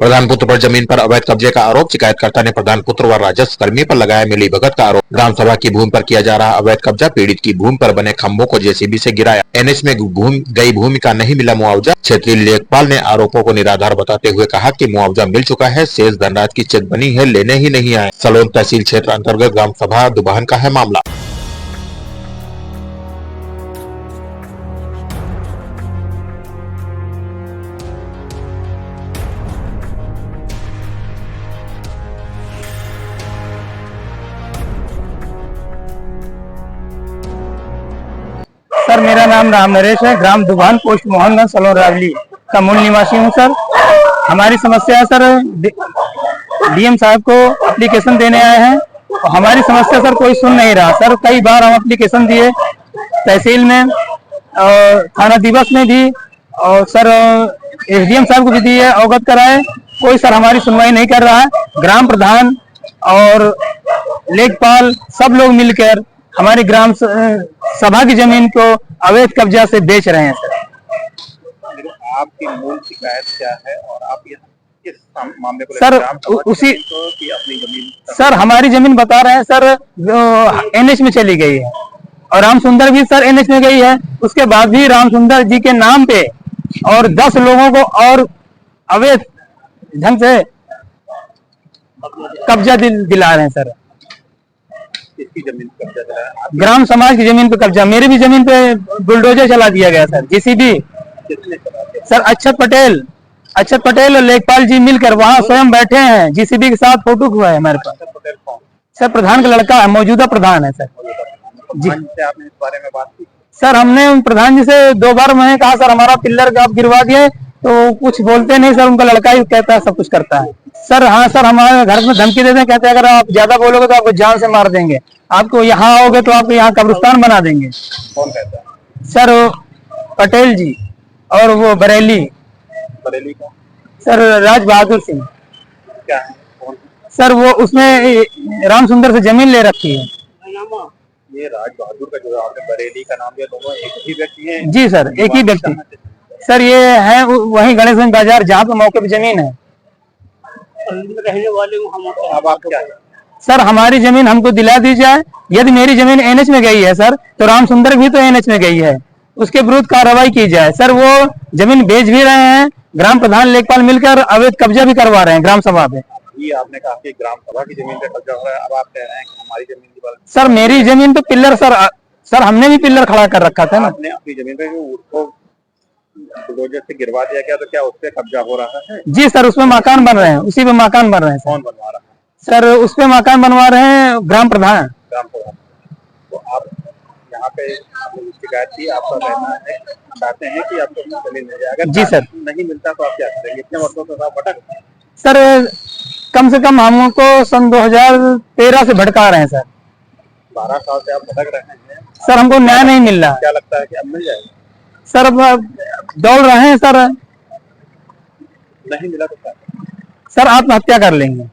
प्रधान पुत्र पर जमीन पर अवैध कब्जे का आरोप। शिकायतकर्ता ने प्रधान पुत्र व राजस्व कर्मी पर लगाया मिलीभगत का आरोप। ग्राम सभा की भूमि पर किया जा रहा अवैध कब्जा। पीड़ित की भूमि पर बने खंभों को जेसीबी से गिराया। एनएच में गई भूमि का नहीं मिला मुआवजा। क्षेत्रीय लेखपाल ने आरोपों को निराधार बताते हुए कहा कि मुआवजा मिल चुका है, शेष धनराशि की चिट बनी है, लेने ही नहीं आए। सलोन तहसील क्षेत्र अंतर्गत ग्राम सभा दुबहन का है मामला। सर मेरा नाम राम नरेश है। ग्राम दुबहन, पोस्ट मोहनगंज, सलोन रावली का मूल निवासी हूँ। सर हमारी समस्या है सर, डीएम साहब को एप्लीकेशन देने आए हैं और हमारी समस्या सर कोई सुन नहीं रहा। सर कई बार हम एप्लीकेशन दिए तहसील में और थाना दिवस में भी, और सर एसडीएम साहब को भी दिए, अवगत कराए, कोई सर हमारी सुनवाई नहीं कर रहा है। ग्राम प्रधान और लेखपाल सब लोग मिलकर हमारी ग्राम सभा की जमीन को अवैध कब्जा से बेच रहे हैं। सर आपकी मूल शिकायत क्या है और आप किस मामले को सर उसी अपनी जमीन? सर हमारी जमीन बता रहे हैं सर एनएच में चली गई है और राम सुंदर भी सर एनएच में गई है। उसके बाद भी राम सुंदर जी के नाम पे और 10 लोगों को और अवैध ढंग से कब्जा दिला रहे हैं। सर किसकी जमीन पर कब्जा दिलाया? ग्राम समाज की जमीन पे कब्जा। मेरी भी जमीन पे बुलडोजर चला दिया गया सर, जेसीबी। किसने चला दिया? सर अक्षत पटेल और लेखपाल जी मिलकर वहाँ स्वयं बैठे हैं, जेसीबी के साथ फोटो हुआ है हमारे पास। पटेल कौन? सर प्रधान का लड़का है, मौजूदा प्रधान है सर जी। आपने इस बारे में बात की? सर हमने प्रधान जी से 2 बार मैंने कहा सर हमारा पिल्लर आप गिरवा दिए, तो कुछ बोलते नहीं सर। उनका लड़का ही कहता है, सब कुछ करता है। सर हाँ सर हमारे घर में धमकी देते हैं, कहते हैं अगर आप ज्यादा बोलोगे तो आपको जान से मार देंगे, आपको यहाँ आओगे तो आपको यहाँ कब्रिस्तान बना देंगे। कौन कहता है? सर पटेल जी और वो बरेली का? सर राज बहादुर सिंह। क्या है? कौन? सर वो उसने राम सुंदर से जमीन ले रखी है। ये राज बहादुर का जो आपने बरेली का नाम लिया, दोनों एक ही व्यक्ति हैं? जी सर एक ही व्यक्ति। सर ये है वही गणेशगंज बाजार जहाँ पे मौके पे जमीन है। रहने वाले हम। अब आप क्या है? सर हमारी जमीन हमको दिला दी जाए। यदि मेरी जमीन एनएच में गई है सर, तो राम सुंदर भी तो एनएच में गई है, उसके विरुद्ध कार्रवाई की जाए। सर वो जमीन बेच भी रहे हैं, ग्राम प्रधान लेखपाल मिलकर अवैध कब्जा भी करवा रहे हैं ग्राम सभा पे। ये आपने कहा कि ग्राम सभा की जमीन पे कब्जा हो रहा है, अब आप कह रहे हैं कि हमारी जमीन की बात। सर मेरी जमीन पे पिल्लर सर हमने भी पिल्लर खड़ा कर रखा था ना। आपने अपनी जमीन पे उसको बुलडोजर से गिरवा दिया गया, तो क्या उस पे कब्जा हो रहा है? जी सर उसमें मकान बन रहे हैं, उसी पे मकान बन रहे हैं। कौन बनवा रहा है? सर उस पे मकान बनवा रहे हैं ग्राम प्रधान। तो आप यहाँ पे शिकायत की, आपका कहना है, चाहते हैं कि आपको जमीन मिल जाए। अगर जी सर नहीं मिलता तो आप क्या करेंगे? इतने वर्षों से आप भटक? सर कम से कम हमको सन 2013 से भटका रहे हैं सर। 12 साल से आप भटक रहे हैं सर, हमको न्याय नहीं मिल रहा। क्या लगता है कि अब मिल जाएगा? सर अब दौड़ रहे हैं सर, नहीं मिला तो क्या? सर आत्महत्या कर लेंगे।